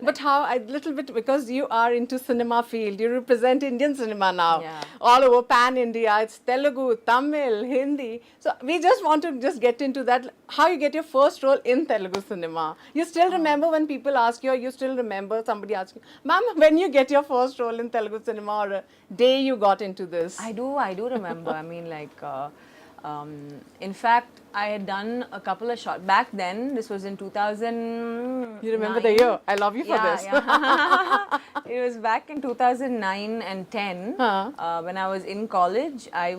But how, a little bit, because you are into cinema field, you represent Indian cinema now. Yeah. All over pan-India, it's Telugu, Tamil, Hindi. So we just want to just get into that, how you get your first role in Telugu cinema. You still remember when people ask you, or you still remember somebody asking, ma'am, when you get your first role in Telugu cinema, or a day you got into this? I do remember. I mean, like, in fact, I had done a couple of shots. Back then, this was in 2000. You remember the year? I love you for this. Yeah. It was back in 2009 and 10 when I was in college. I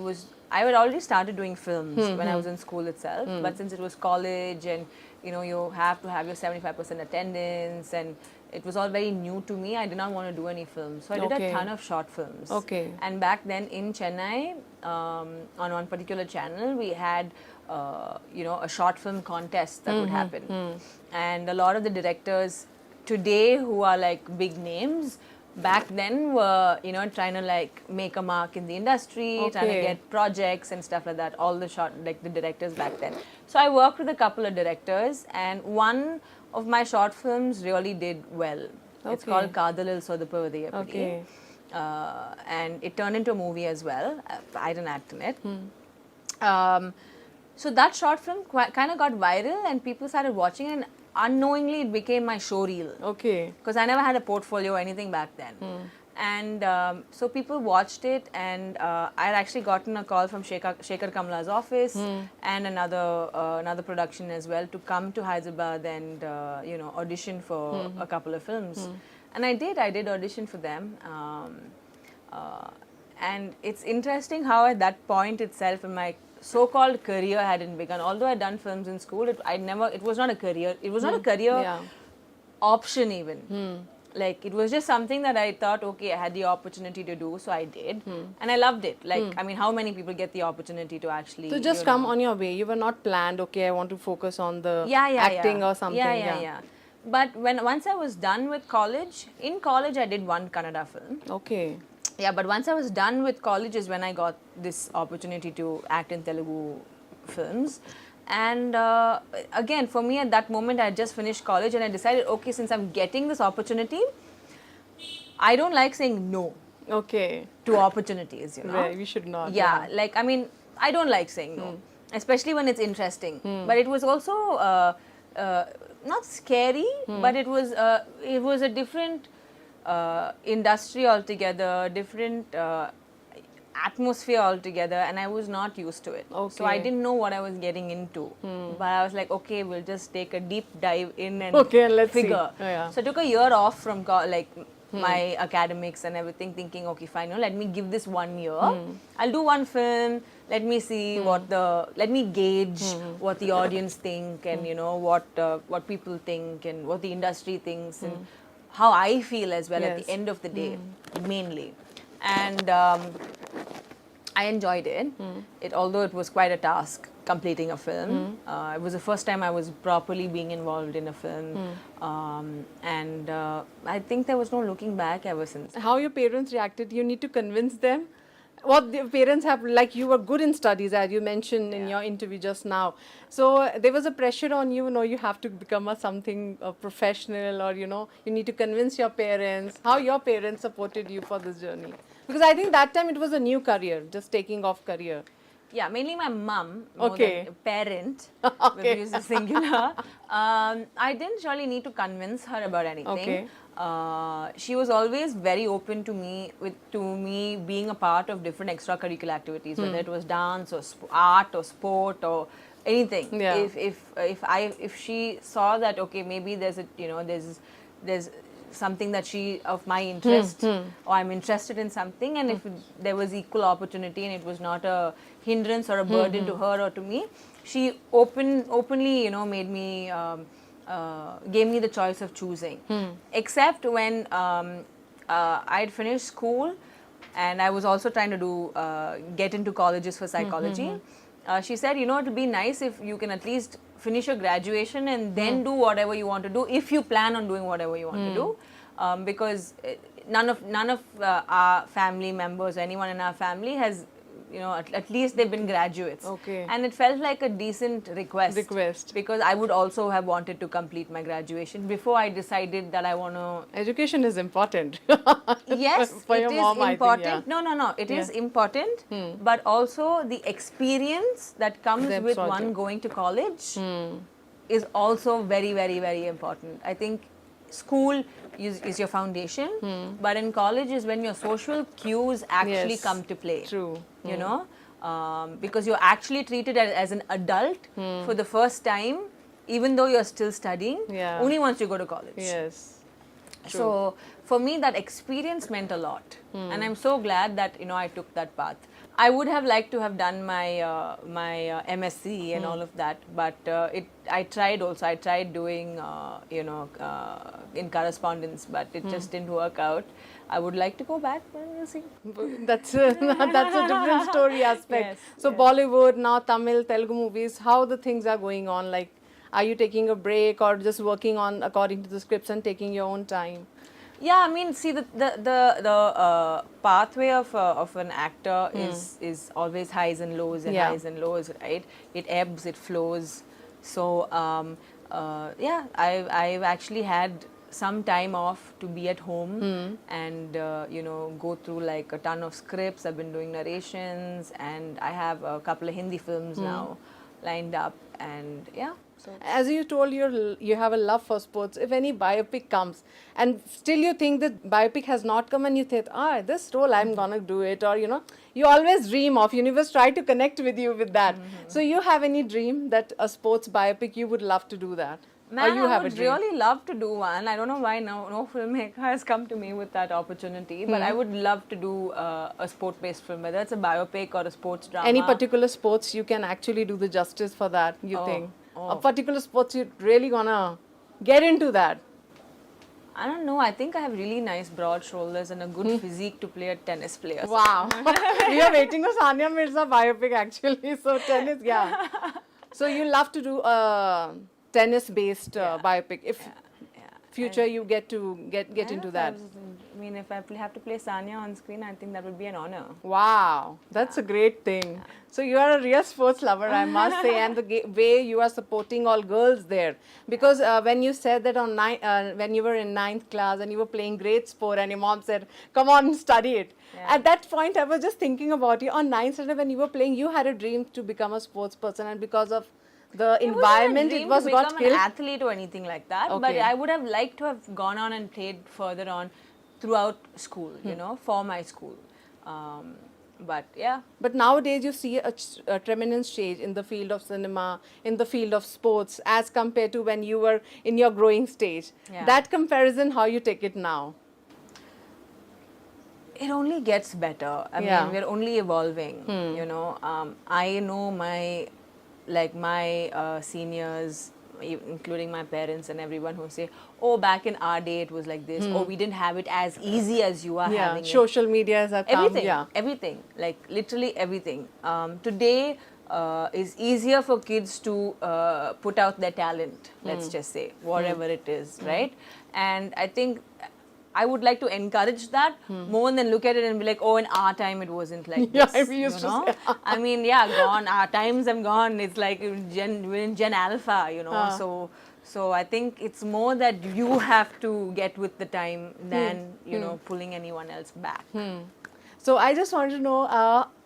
had already started doing films when I was in school itself. But since it was college and you have to have your 75% attendance, and it was all very new to me. I did not want to do any films. So I did a ton of short films. Okay. And back then in Chennai, on one particular channel, we had a short film contest that would happen. And a lot of the directors today who are like big names, back then were trying to like make a mark in the industry, trying to get projects and stuff like that. All the the directors back then. So I worked with a couple of directors, and one of my short films really did well. It's called Kadalil Sodapavadi. Okay. And it turned into a movie as well. I didn't act in it. So that short film kind of got viral, and people started watching it, and unknowingly it became my show reel. Okay. Because I never had a portfolio or anything back then. And so people watched it, and I had actually gotten a call from Shekhar Kamla's office and another production as well to come to Hyderabad and audition for a couple of films. And I did audition for them. And it's interesting how at that point itself in my so-called career hadn't begun. Although I'd done films in school, it was not a career. It was not a career option even. Like, it was just something that I thought, okay, I had the opportunity to do, so I did. And I loved it. Like, I mean, how many people get the opportunity to actually... So just come on your way. You were not planned, okay, I want to focus on the acting or something. Yeah. But once I was done with college, in college I did one Kannada film. Okay. Yeah, but once I was done with college is when I got this opportunity to act in Telugu films. And again, for me at that moment, I had just finished college and I decided, okay, since I'm getting this opportunity, I don't like saying no to opportunities, Right, we should not. Yeah, like, I mean, I don't like saying no, especially when it's interesting. But it was also not scary, but it was a different industry altogether, different atmosphere altogether, and I was not used to it. So I didn't know what I was getting into. But I was like, okay, we'll just take a deep dive in and let's figure. See. So I took a year off from my academics and everything, thinking, okay, fine, let me give this 1 year. I'll do one film. Let me see let me gauge what the audience think, and what people think, and what the industry thinks, and how I feel as well at the end of the day, mainly. And I enjoyed it. Although it was quite a task completing a film. It was the first time I was properly being involved in a film. And I think there was no looking back ever since. How your parents reacted? You need to convince them? What the parents have, like, you were good in studies, as you mentioned in your interview just now. So there was a pressure on you, you have to become a professional, or, you need to convince your parents. How your parents supported you for this journey? Because I think that time it was a new career, just taking off career. Yeah, mainly my mum, more than a parent, if you use the singular. I didn't really need to convince her about anything. She was always very open to me being a part of different extracurricular activities, whether it was dance or art or sport or anything. If she saw that, okay, maybe there's something that of my interest, or I'm interested in something, and if there was equal opportunity and it was not a hindrance or a burden to her or to me, she openly made me gave me the choice of choosing. Except when I'd finished school and I was also trying to get into colleges for psychology. She said, it'll be nice if you can at least finish your graduation and then do whatever you want to do, if you plan on doing whatever you want to do. Because none of our family members, anyone in our family has at least they've been graduates. Okay. And it felt like a decent request. Because I would also have wanted to complete my graduation before I decided that I want to. Education is important. Yes, For it your is mom, I think, important. yeah. No. It is important, but also the experience that comes The with project. one going to college is also very, very, very important. I think school is your foundation, but in college is when your social cues actually Yes, come to play. true. You know, because you're actually treated as an adult for the first time, even though you're still studying. Yeah. Only once you go to college. Yes. True. So for me, that experience meant a lot, and I'm so glad that I took that path. I would have liked to have done my MSc and all of that, but I tried also. I tried doing in correspondence, but it just didn't work out. I would like to go back, but we'll see. That's a, that's a different story aspect. Yes, So yes. Bollywood, now Tamil, Telugu movies, how the things are going on? Like, are you taking a break or just working on according to the scripts and taking your own time? Yeah, I mean, see, the pathway of an actor is always highs and lows and Yeah. highs and lows, right? It ebbs, it flows. So yeah, I've actually had some time off to be at home and go through like a ton of scripts. I've been doing narrations, and I have a couple of Hindi films now lined up, and yeah. So As you told, you have a love for sports. If any biopic comes and still you think that biopic has not come and you think, this role I'm gonna do it, or you always dream of, universe try to connect with you with that. So you have any dream that a sports biopic you would love to do that? man, or you I have a would dream? really love to do one. I don't know why no filmmaker has come to me with that opportunity, but I would love to do a sport-based film, whether it's a biopic or a sports drama. Any particular sports you can actually do the justice for that, you think? A particular sports you're really gonna get into that? I don't know. I think I have really nice broad shoulders and a good physique to play a tennis player. Wow. We are waiting for Sania Mirza biopic actually. So tennis, yeah. So you love to do a tennis-based biopic. If future you get to get into that. I mean, if I have to play Sanya on screen, I think that would be an honor. Wow, that's a great thing. So you are a real sports lover, I must say, and the way you are supporting all girls there. Because when you said that on when you were in 9th class and you were playing great sport, and your mom said, "Come on, study it." Yeah. At that point, I was just thinking about you. On 9th standard, when you were playing, you had a dream to become a sports person, and because of the environment, it was got become killed. an athlete or anything like that, but Okay. I would have liked to have gone on and played further on throughout school, for my school. But yeah. But nowadays, you see a tremendous change in the field of cinema, in the field of sports, as compared to when you were in your growing stage. Yeah. That comparison, how you take it now? It only gets better. I Yeah. mean, we're only evolving. I know my seniors, including my parents and everyone, who say, "Oh, back in our day it was like this. Oh, we didn't have it as easy as you are having it." Social media has come. Everything, Yeah. everything, like literally everything. Today is easier for kids to put out their talent. Let's just say whatever it is, right? And I think I would like to encourage that more than look at it and be like, "Oh, in our time it wasn't like Yeah, this." we used to say. I mean, yeah, gone. Our times have gone. It's like we're in Gen Alpha, So I think it's more that you have to get with the time than pulling anyone else back. So I just wanted to know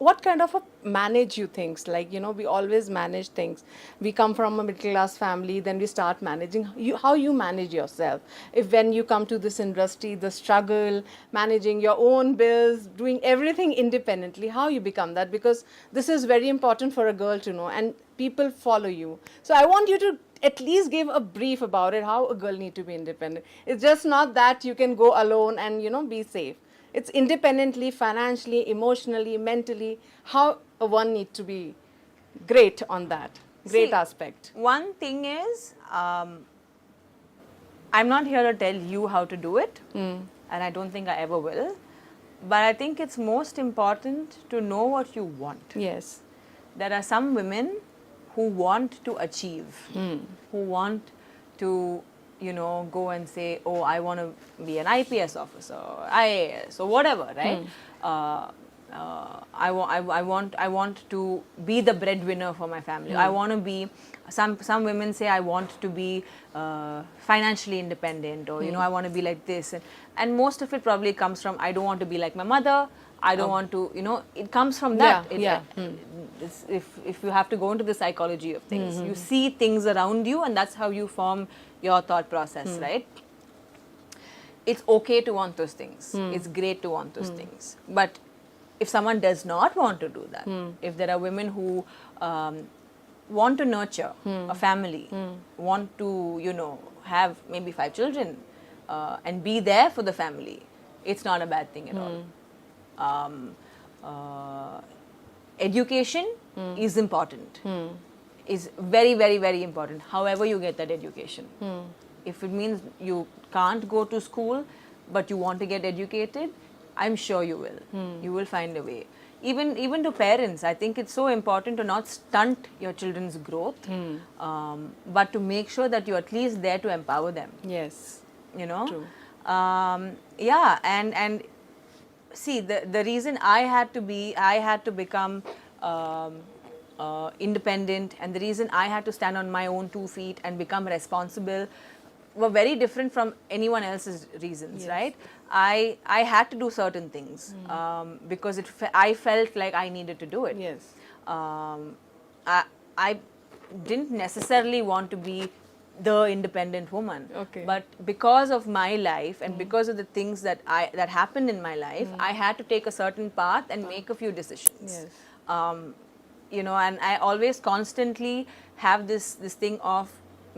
what kind of a manage you things, like, we always manage things. We come from a middle class family, then we start managing. How you manage yourself? If when you come to this industry, the struggle, managing your own bills, doing everything independently, how you become that? Because this is very important for a girl to know, and people follow you. So I want you to at least give a brief about it, how a girl need to be independent. It's just not that you can go alone and, be safe. It's independently, financially, emotionally, mentally, how one needs to be great on that, great aspect. One thing is, I'm not here to tell you how to do it, and I don't think I ever will, but I think it's most important to know what you want. Yes. There are some women who want to achieve, who want to go and say, "Oh, I want to be an IPS officer, IAS, or whatever," right? I want to be the breadwinner for my family. I want to be, some women say I want to be financially independent, or I want to be like this, and most of it probably comes from I don't want to be like my mother. I don't want to, it comes from that. If you have to go into the psychology of things, you see things around you, and that's how you form your thought process, right? It's okay to want those things. It's great to want those things. But if someone does not want to do that, if there are women who want to nurture a family, want to, have maybe 5 children, and be there for the family, it's not a bad thing at all. Education is important, is very, very, very important. However you get that education. If it means you can't go to school, but you want to get educated, I'm sure you will. You will find a way. Even to parents, I think it's so important to not stunt your children's growth, but to make sure that you're at least there to empower them. Yes. True. And see, the reason I had to become independent, and the reason I had to stand on my own 2 feet and become responsible were very different from anyone else's reasons, right? I had to do certain things because I felt like I needed to do it. Yes. I didn't necessarily want to be the independent woman, but because of my life and because of the things that happened in my life, I had to take a certain path and make a few decisions. Yes. And I always constantly have this thing of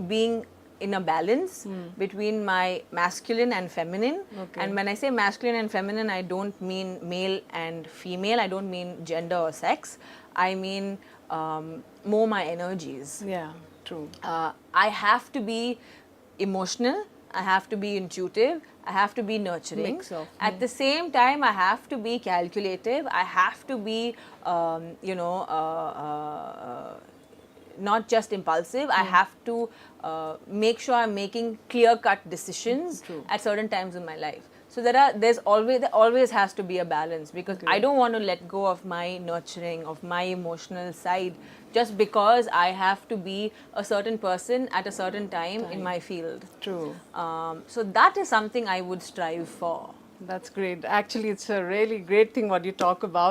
being in a balance between my masculine and feminine. And when I say masculine and feminine, I don't mean male and female. I don't mean gender or sex. I mean more my energies. Yeah, true. I have to be emotional. I have to be intuitive. I have to be nurturing. Mix of, At the same time, I have to be calculative. I have to be, not just impulsive. I have to make sure I'm making clear-cut decisions at certain times in my life. So there always has to be a balance, because I don't want to let go of my nurturing, of my emotional side, just because I have to be a certain person at a certain time in my field. True. So that is something I would strive for. That's great. Actually, it's a really great thing what you talk about.